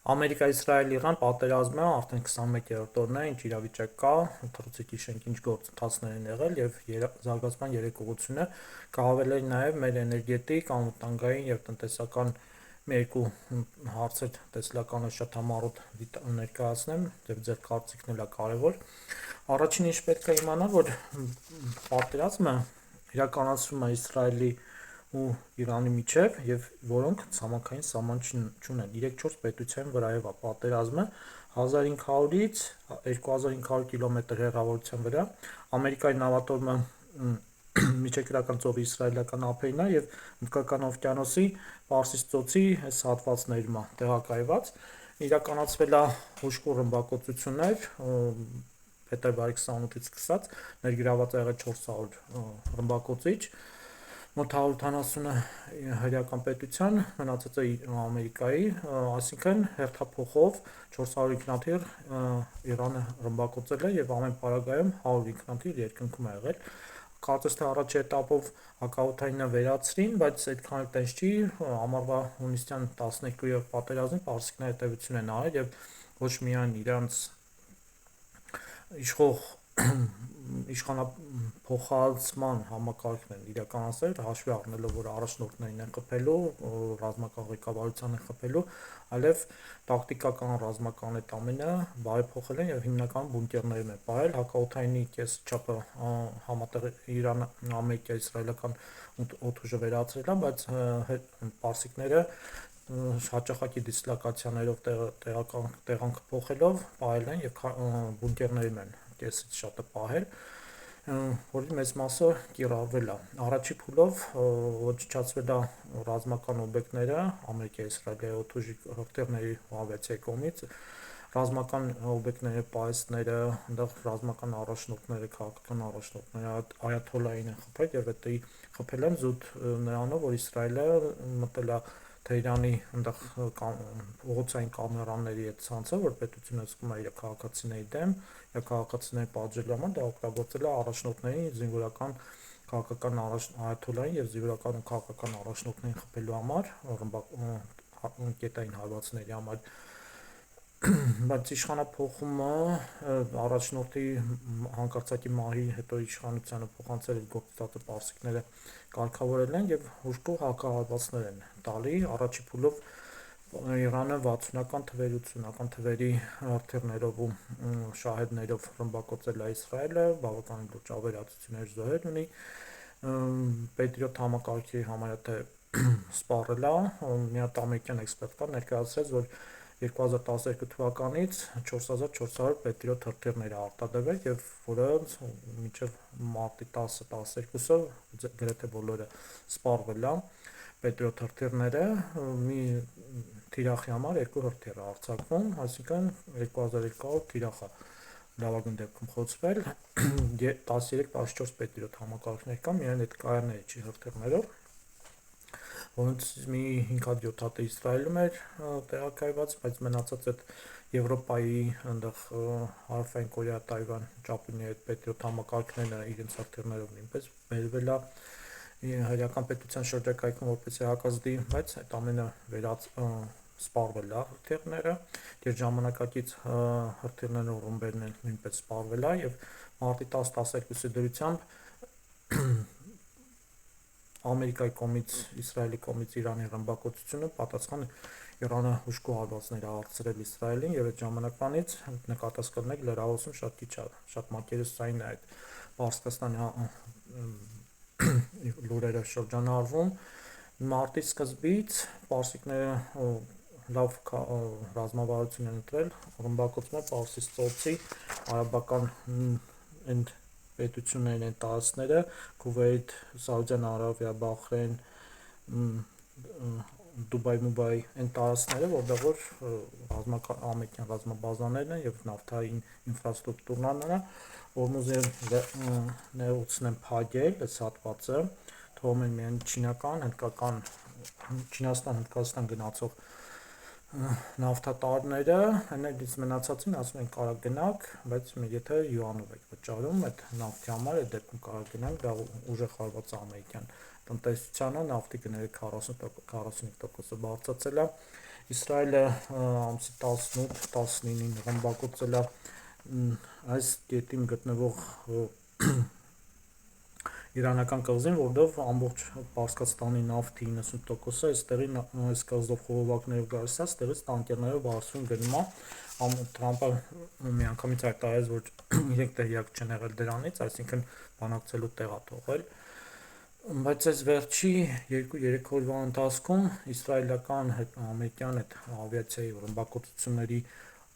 Ամերիկա-Իսրայել-Իրան պատերազմը արդեն 21-րդ օրն է, ինչ իրավիճակ կա, թռուցիկ հիշենք ինչ գործընթացներ են եղել եւ զարգացման երեկողությունը կհավելել նաեւ մեր էներգետիկ, անվտանգային եւ տնտեսական մի երկու հարցեր տեսլականը շատ համառոտ ներկայացնեմ եւ ձեր կարծիքն էլ է կարեւոր։ Առաջին ինչ պետք է իմանալ, որ պատերազմը իրականացվում է Իսրայելի ու Իրանի միջև եւ որոնք ցամաքային սահման չունեն։ 3-4 պետության վրայով է պատերազմը 1500-ից 2500 կիլոմետր հեռավորության վրա։ Ամերիկայի նավատորմը Միջերկրական ծովի իսրայելական ափերին է եւ Հնդկական օվկիանոսի Պարսից ծոցի այս հատվածներում է տեղակայված։ Իրականացվել է հուժկու ռմբակոծություններ փետրվարի 28-ից սկսած ներգրաված է եղել 400 ռմբակոծիչ, մոտ 170-ը հրեական պետության, մնացածը Ամերիկայի, այսինքն հերթափոխով 400 ինքնաթիռ Իրանը ռմբակոծել է եւ ամեն պարագայում 100 ինքնաթիռ երկնքում է եղել։ Կարծես թե առաջի этаպով հակաօդայինը վերացրին, բայց այդքան էլ տես չի, ամառվա հունիսյան 12-րդ պատերազմին պարսիկները հետևություն են արել եւ ոչ միայն իրանց իշխող իշխանափոխանցման համակարգն են իրականացրել, հաշվի առնելով, որ առաջնորդներին են խփելու, ռազմական ղեկավարության են խփելու, այլև տակտիկական ռազմական այդ ամենը բարեփոխել են եւ հիմնականում բունկերներում են պահել, հակաօդայինի կեսչափը համատեղ Իրան-Ամերիկա-իսրայելական օդուժը վերացրել է, բայց պարսիկները հաճախակի դիսլոկացիաներով տեղանք փոխելով պահել են եւ բունկերներում են կեսից շատը պահել, որի մեծ մասը կիրառվել է։ Առաջի փուլով ոչնչացվել է ռազմական օբյեկտները Ամերիկա-Իսրայելի օդուժի հրթիռների ավիացիայի կողմից, ռազմական օբյեկտների պահեստները, այնտեղ ռազմական առաջնորդները, քաղաքական առաջնորդները այաթոլլահին են խփել եւ դա խփել են զուտ նրանով, որ Իսրայելը մտել է Թեհրանի այնտեղ փողոցային կամերաների այդ ցանցը, որ պետությունը զգում է իր քաղաքացիների դեմ, եւ քաղաքացիների պատժելու համար դա օգտագործել է առաջնորդների զինվորական քաղաքական այաթոլլահին եւ զինվորական ու քաղաքական առաջնորդներին խփելու համար, կետային հարվածների համար, բայց իշխանափոխումը առաջնորդի հանկարծակի մահի հետո իշխանությանը փոխանցել գործընթացը պարսիկները կարգավորել են եւ հուժկու հակահարվածներ են տալի առաջի փուլով Իրանը 60-ական թվերի 80-ական թվերի հրթիռներով ու շահեդներով ռմբակոծել է Իսրայելը, բավականին լուրջ ավերածություններ զոհեր ունի, Patriot համակարգի համարյա թե սպառել է, մի հատ ամերիկյան էքսպերտ կա ներկայացրեց, որ 2012 թվականից 4400 Patriot հրթիռներ է արտադրվել եւ որոնց մինչեւ մարտի 10-12-ը գրեթե բոլորը սպառվել է Patriot հրթիռները մի թիրախի համար 2 հրթիռ է արձակվում, այսինքն 2200 թիրախ է լավագույն դեպքում խոցվել 13-14 Patriot համակարգներ կա միայն այդ կայանների չի հրթիռներով, որոնց մի 5-7 հատը Իսրայելում էր տեղակայված, բայց մնացած այդ Եվրոպայի այնտեղ Հարավային Կորեա, Թայվան, Ճապոնիայի այդ Patriot համակարգները իրենց հրթիռներով նույնպես բերվել է հայկական պետության շրջակայքում որպես հակազդի, բայց այդ ամենը սպառվել է հրթիռները, եւ ժամանակակից հրթիռներն ու ռումբերն են նույնպես սպառվել է եւ մարտի 10-12-ի դրությամբ Ամերիկայի կողմից, Իսրայելի կողմից Իրանի ռմբակոծությունը պատասխան Իրանը հուժկու հարվածներ է արձրել Իսրայելին եւ այդ ժամանակվանից նկատած կլինեք լրահոսում շատ քիչ է, շատ մակերեսային է այդ Պարսկաստանի լուրերը շրջանառվում մարտի սկզբից պարսիկները լավ ռազմավարություն են ընտրել ռմբակոծումը Պարսից ծոցի արաբական այն պետություններն են տարածքները Քուվեյթ, Սաուդյան Արաբիա, Բահրեյն, Դուբայ այն տարածքները, որտեղ որ ամերիկյան ռազմաբազաներն են եւ նավթային ինֆրաստրուկտուրան է, Օրմուզի նեղուցն են փակել այս հատվածը, թողում են միայն չինական, Չինաստան-Հնդկաստան գնացող նավթատարները, այնից մնացածին ասում են կարա գնաք, բայց եթե յուանով եք վճարում այդ նավթի համար, այդ դեպքում կարա գնանք, դա ուժեղ հարված ամերիկյան տնտեսությանը, նավթի գները 40-45% բարձրացել է, Իսրայելը ամսի 18-19-ին ռմբակոծել է այս կետին գտնվող իրանական կղզին, որտեղ ամբողջ Պարսկաստանի նավթի 90%-ը այստեղի այս կղզով խողովակներով գալիս է, այստեղից տանկերներով բարձրում գնում է։ Թրամփը միանգամից հայտարարեց, որ իրենք տեղյակ չեն եղել դրանից, այսինքն բանակցելու տեղ է թողել։ Բայց այս վերջի 2-3 օրվա ընթացքում իսրայելական ամերիկյան այդ ավիացիայի ռմբակոծությունների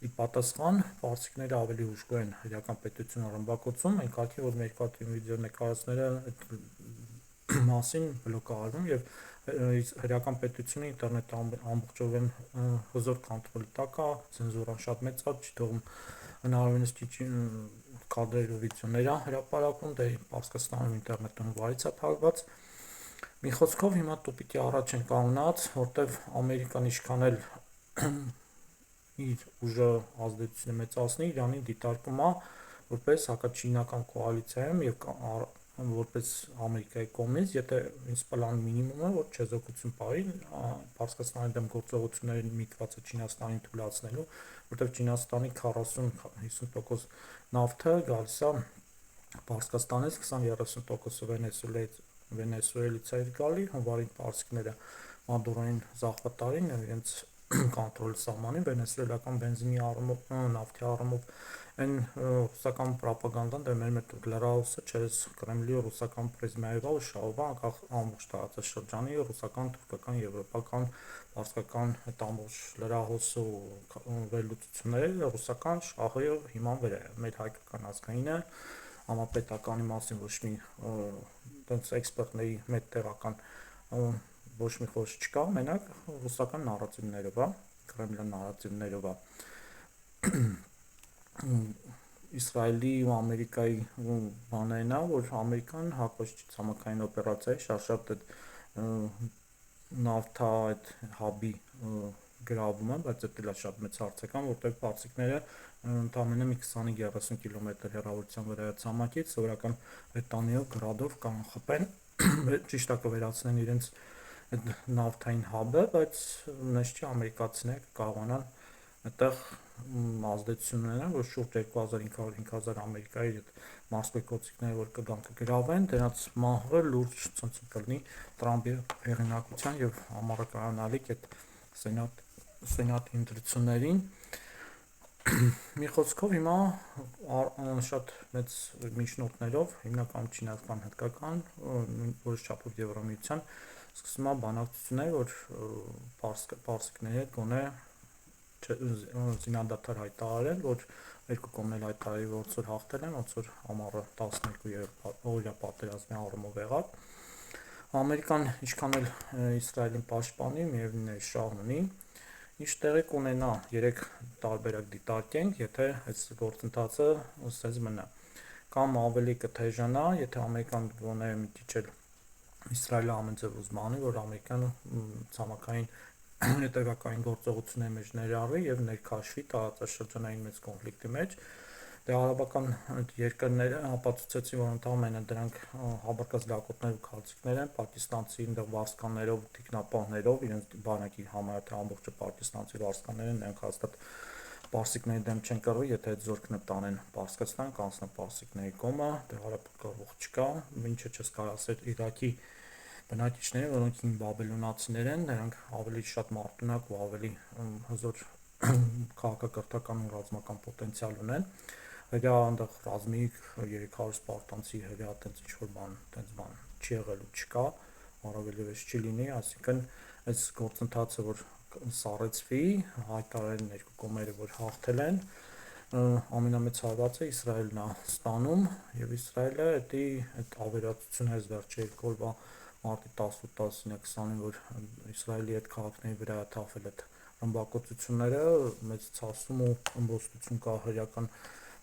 ի պատասխան պարսիկները ավելի ուժգին են հրեական պետությունը ռմբակոծում, այն կարգի, որ ներկայացնում վիդեո նկարածները մասին բլոկարվում եւ հրեական պետությունը ինտերնետը ամբողջովին հզոր կոնտրոլի տակ է, ցենզուրան շատ մեծ է, չի թողում հնարավորինս կադրեր ու վիդեոներ հրապարակում, դե Պարսկաստանում ինտերնետում վարից է թաղված։ Մի խոսքով հիմա տուպիկի առաջ են կանգնած, որտեվ Ամերիկան ինչքան էլ իր ուժը ազդեցությունը մեծացնի, Իրանին դիտարկում է որպես հակաչինական կոալիցիայում եւ որպես Ամերիկայի կողմից, եթե ինձ պլան մինիմումը, որ չեզոքություն πάρի Պարսկաստանի դեմ գործողություններին միտվածը Չինաստանին թույլատնելու, որտեղ Չինաստանի 40-50% նավթը գալիս է Պարսկաստանից, 20-30% Վենեսուելից է գալի, հունվարին պարսիկները Մադուրոին զախվատարին իրենց կոնտրոլի սահմանին վենեսուելական բենզինի առումով, նավթի առումով այն ռուսական պրոպագանդան դե մեր լրահոսը չես Կրեմլի ռուսական պրիզմայով շահովա անկախ ամբողջ տարածաշրջանի ռուսական, թուրքական, եվրոպական, պարսկական այդ ամբողջ լրահոսը ու վերլուծությունները ռուսական շահի հիման վրա է։ Մեր հայկական ազգայինը համապետականի մասին ոչ մի տենց էքսպերտների մեծ տեղական ոչ մի խոսք չկա, մենակ ռուսական նարատիվներով է, Կրեմլյան նարատիվներով է։ Իսրայելի ու Ամերիկայի բանն է, որ Ամերիկան հակոստի ցամաքային օպերացիայի շատ այդ նավթա այդ հաբի գրավումը, բայց դա էլ շատ մեծ հարցական, որտեղ պարսիկները ընդամենը մի 20-30 կիլոմետր հեռավորության վրա է ցամաքից, սովորական հետանիով, գրադով կանխապեն, ճիշտ է կվերացնեն իրենց այդ նավթային հաբը, բայց նշտի ամերիկացիները կարողանան այդտեղ ազդեցություն ունենան, որ շուրջ 2500-5000 ամերիկայի այդ մարսկոյ կոծիկները, որ կգան կգրավեն, դրանց մահը լուրջ ցնցում կլինի Տրամփի հեղինակության եւ համառականալիք այդ սենատի ընտրություններին։ Մի խոսքով հիմա շատ մեծ միջնորդներով, հիմնականում չինական, հնդկական, որոշ չափով Եվրամիության սկսում է բանակցություններ, որ պարսիկների հետ գոնե զինադադար հայտարարել, որ երկու կողմն հայտարարի ոնց որ հաղթել են, ոնց որ ամառը 12 օրյա պատերազմի առումով եղավ։ Ամերիկան ինչքան էլ Իսրայելին պաշտպանի, միևնույն է շահն ունի, ինչ տեղի կունենա 3 տարբերակ դիտարկենք, եթե այս գործընթացը ըստ մնա, կամ ավելի կթեժանա, եթե Ամերիկան գոնե մի քիչ էլ Իսրայելը ամեն ձև ուզմանի, որ Ամերիկան ցամաքային հետևակային գործողությունների մեջ ներառվի եւ ներքաշվի տարածաշրջանային մեծ կոնֆլիկտի մեջ, դե արաբական երկրները ապացուցեցին, որ ընդհանրապես դրանք հավաքած լակոտներ ու քաղցիկներ են, պակիստանցի այնտեղ վարսկաններով, թիկնապահներով, իրենց բանակի համար թե ամբողջը պակիստանցի վարսկաններ են, նրանք հաստատ պարսիկների դեմ չեն կռվի, եթե այդ զորքն տանեն Պարսկաստան, կանցնեն պարսիկների կողմը, դե հարաբերական կռվող չկա, ինչը չես կարող ասել Իրաքի բնակիչները, որոնք հին բաբելոնացիներ են, նրանք ավելի շատ մարտունակ ու ավելի հզոր քաղաքակրթական ու ռազմական պոտենցիալ ունեն։ Հրեա այնտեղ ռազմիկ 300 սպարտանցի հրեա այդպես ինչ որ բան, այդպես բան չի եղել ու չկա, առավելևս չի լինի, այսինքն այս գործընթացը որ սառեցվի, հայտարարեն երկու կողմերը, որ հաղթել են, ամենամեծ հարվածը Իսրայելն է ստանում եւ Իսրայելը դա այդ ավերածությունը այս վերջի երկու օրվա մարտի 18-19-20-ին, որ Իսրայելի այդ քաղաքների վրա թափել այդ ռմբակոծությունները, մեծ ցասում ու ըմբոստություն կա հրեական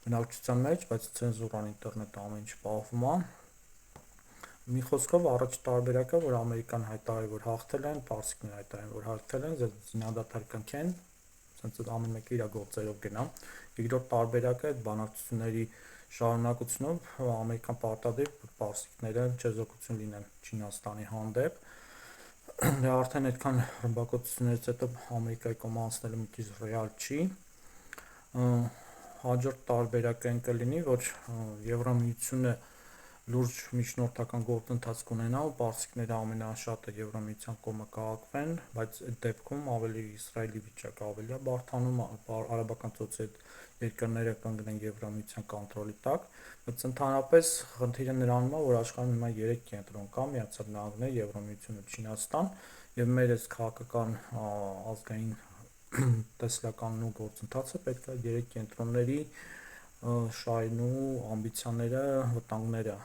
բնակչության մեջ, բայց ցենզուրան ինտերնետը ամեն ինչ պահվում է։ Մի խոսքով առաջ տարբերակը, որ Ամերիկան հայտարարի, որ հաղթել են, պարսիկները հայտարարեն, որ հաղթել են, զինադադար կնքեն, ցենց ամեն մեկը իր գործերով գնա։ Երկրորդ տարբերակը այդ բանակցությունների շարունակությունով Ամերիկան պարտադիր պարսիկները չեզոքություն լինեն Չինաստանի հանդեպ, Դե արդեն այդքան ռմբակոծություններից հետո Ամերիկայի կողմը անցնելը մի քիչ ռեալ չի։ Հաջորդ տարբերակը այն կլինի, որ Եվրամիությունը լուրջ միջնորդական գործընթաց կունենա ու պարսիկները ամենաշատը Եվրամիության կողմը կհակվեն, բայց այդ դեպքում ավելի Իսրայելի վիճակը ավելի է բարդանում, արաբական ծոցի այդ երկրները կընկնեն Եվրամիության կոնտրոլի տակ, բայց ընդհանրապես խնդիրը նրանում է, որ աշխարհում հիմա 3 կենտրոն կա՝ Միացյալ Նահանգները, Եվրամիությունը, Չինաստան, եւ մեր այս քաղաքական ազգային տեսլականն ու գործընթացը պետք է 3 կենտրոնների շահերն ու ամբիցիաները, վտանգները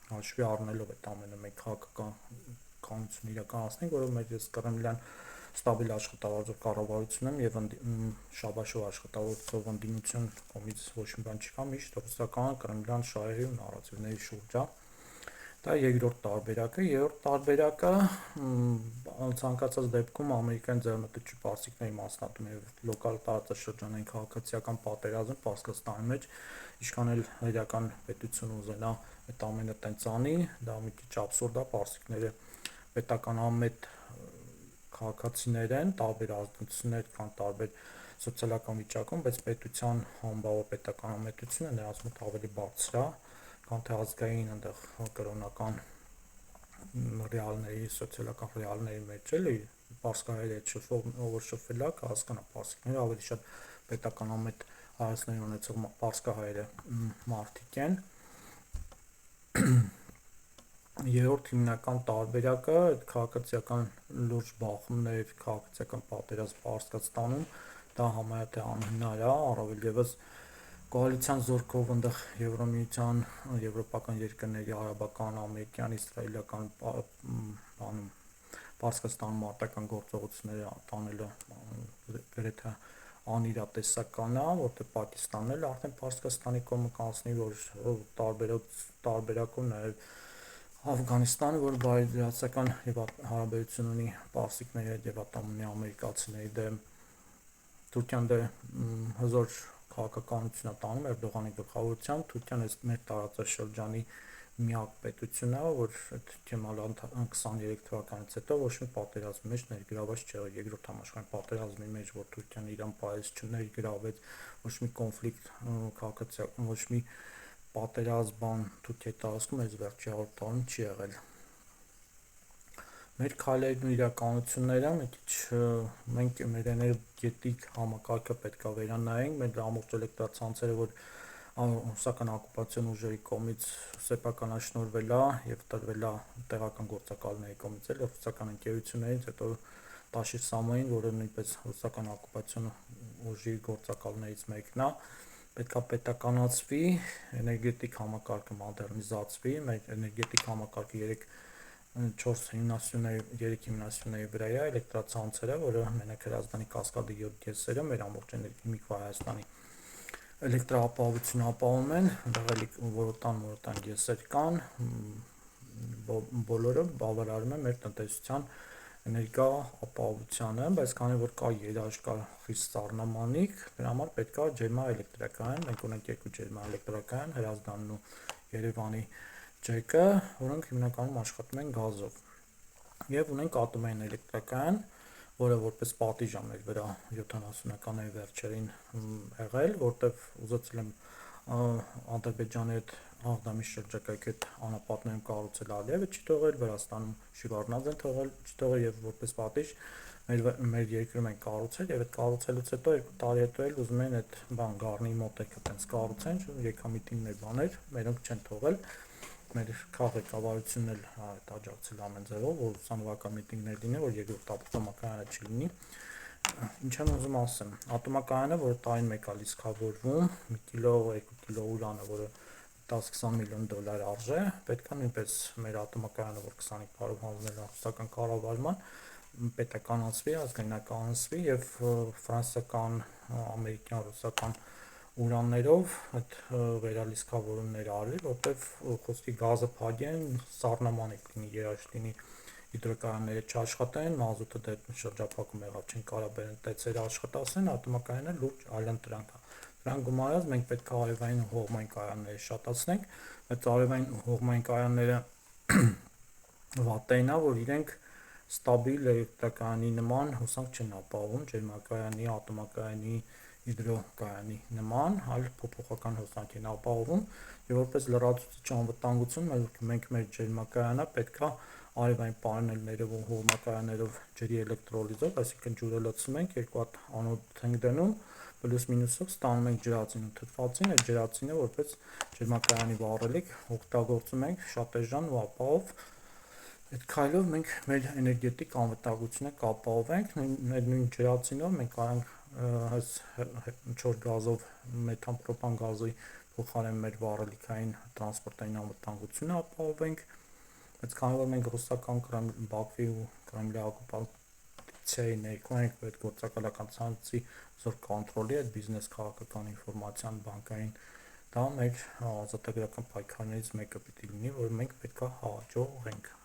հաշվի առնելով այդ ամենը մենք քաղաքականություն իրականացնենք, որը մեր ես կրեմլյան ստաբիլ աշխատավարձով կառավարություն եմ եւ շաբաշով աշխատավորող ընդդիմություն կողմից ոչ մի բան չկա, միշտ ռուսական կրեմլյան շահերի ու նարատիվների շուրջ է։ Դա երկրորդ տարբերակը, երրորդ տարբերակը ցանկացած դեպքում Ամերիկան ձեռնտու պարսիկների մասնատում եւ լոկալ տարածաշրջանային քաղաքացիական պատերազմ Պարսկաստանի մեջ, ինչքան էլ հայկական պետություն ուզենա այդ ամենը տենց անի, դա մի քիչ աբսուրդ է, պարսիկները պետականամետ քաղաքացիներ են, տարբեր ազգություններ կան, տարբեր սոցիալական վիճակում, բայց պետության համբավը պետականամետությունը նրանց մոտ ավելի բարձր է, քան թե ազգային այնտեղ կրոնական ռեալների, սոցիալական ռեալների մեջ էլի պարսկահայերը այդ շփով ով շփվել է, կհասկանա պարսիկները ավելի շատ պետականամետ հայացքներ ունեցող պարսկահայերը մարդիկ են։ Երրորդ հիմնական տարբերակը այդ քաղաքացիական լուրջ բախումներ, քաղաքացիական պատերազմ Պարսկաստանում, դա համարյա թե անհնար է, առավել եւս կոալիցիան զորքով այնտեղ Եվրամիության, եվրոպական երկրների, արաբական, ամերիկյան, իսրայելական բանում Պարսկաստանում մարտական գործողությունները տանելը գրեթե անիրատեսական է, որտեղ Պակիստանն էլ արդեն Պարսկաստանի կողմը կանցնի, որ տարբերակում նաև Աֆղանստանը, որ բարիդրացական եւ հարաբերություն ունի պարսիկների հետ եւ ատամնի ամերիկացիների դեմ, Թուրքիան դե հզոր քաղաքականություն է տանում Էրդողանի գլխավորությամբ, Թուրքիան այս մեր տարածաշրջանի միակ պետությունն է, որ այդ Քեմալյան 23 թվականից հետո ոչ մի պատերազմի մեջ ներգրաված չէ, երկրորդ համաշխարհային պատերազմի մեջ, որ Թուրքիան Իրան պայես չներգրավեց, ոչ մի կոնֆլիկտ քաղաքացիական, ոչ մի պատերազմ Թուրքիայի տարածքում այս վերջի 100 տարում չի եղել։ Մեր քայլերն ու իրականությունները մի քիչ մենք մեր էներգետիկ համակարգը պետք է վերանայենք, մեր ամբողջ էլեկտրացանցերը, որ ռուսական օկուպացիոն ուժերի կողմից սեփականաշնորհվել է եւ տրվել է տեղական գործակալների կողմից, էլ ռուսական ընկերություններից, հետո Տաշիր Սամոյին, որը նույնպես ռուսական օկուպացիոն ուժի գործակալներից մեկն է, պետքա պետականացվի, էներգետիկ համակարգը մոդեռնիզացվի, մեր էներգետիկ համակարգը 3 հիմնասյուների վրա է, էլեկտրացանցերը, որը Մենակ Հրազդանի Կասկադի 7 գեզերը, մեր ամբողջ էներգետիկ Հայաստանի էլեկտրաապահովությունը ապահովում են, այնտեղ որոտան գեսեր կան, բոլորը բավարարում են մեր տնտեսության էներգա ապահովությանը, բայց քանի որ կա երաշտ, կա խիստ սառնամանիք, դրա համար պետք է ջերմաէլեկտրակայան, մենք ունենք 2 ջերմաէլեկտրակայան, Հրազդանն ու Երևանի ջեկը, որոնք հիմնականում աշխատում են գազով, եւ ունենք ատոմային էլեկտրակայան, որը որպես պատիժ է մեր վրա 70-ականների վերջերին եղել, որտեվ ուզեցել եմ Ադրբեջանի հետ Աղդամի շրջակայքի հետ անապատներում կառուցել Ալիևը չի թողել, Վրաստանում Շևարդնաձեն թողել չի թողել եւ որպես պատիժ մեր երկրում են կառուցել եւ այդ կառուցելուց հետո 2 տարի հետո էլ ուզում են այդ Գառնի մոտեկը տենց կառուցեն, եկամիտինգներ բաներ, մերոնք չեն թողել, մեր քաղաքավարությունն էլ այդ աջակցել ամեն ձևով, որ ուսանողական միտինգներ լինեն, որ երկրորդ ատոմակայանը չլինի։ Ինչ եմ ուզում ասեմ, ատոմակայանը, որը տարին մեկ է լիցքավորվում, 1 կիլո, 2 կիլո ուրանը, որը 10-20 միլիոն դոլար արժե, պետք է նույնպես մեր ատոմակայանը, որ 25 տարով հանձնել է ռուսական կառավարման, պետականացվի, ազգայնականացվի եւ ֆրանսիական, ամերիկյան, ռուսական ուրաններով այդ վերալիցքավորումներ արվի, որտեվ խոսքի գազը փակեն, սառնամանիք լինի, երաշտ լինի, հիդրոկայանները չաշխատեն, մազութը դե շրջափակում եղավ, չեն կարող բերեն տեցերը աշխատացնեն, ատոմակայանը լուրջ այլընտրանք է։ Դրան գումարած մենք պետք է արևային ու հողմային կայանները շատացնենք, այդ արևային ու հողմային կայանները վատտենա, որ իրենք ստաբիլ էլեկտրակայանի նման հոսանք չեն ապահովում, ջերմակայանի, ատոմակայանի, հիդրոկայանի նման, այլ փոփոխական հոսանք են ապահովում, եւ որպես լրացուցիչ անվտանգություն մենք մեր ջերմակայանը պետքա արևային պանելներով ու հողմակայաններով ջրի էլեկտրոլիզով, այսինքն ջուրը լցնում ենք, երկու հատ անոդ ենք դնում, պլյուս մինուսով ստանում ենք ջրածին ու թթվածին, այդ ջրածինը որպես ջերմակայանի վառելիք օգտագործում ենք շատ էժան ու ապահով։ Այդ քայլով մենք մեր էներգետիկ անվտանգությունը կապահովենք, այդ նույն ջրածինով մենք կարող ենք չոր գազով, մեթան պրոպան գազի փոխարեն մեր վառելիքային տրանսպորտային անվտանգությունը ապահովենք, բայց քանի որ մենք ռուսական Բաքվի ու Կրեմլի օկուպացիայի ներքո ենք, այդ գործակալական ցանցի զոր կոնտրոլի, այդ բիզնես քաղաքական ինֆորմացիան բանկային, դա մեր ազատագրական պայքարներից մեկը պիտի լինի, որ մենք պետքա հաջողենք։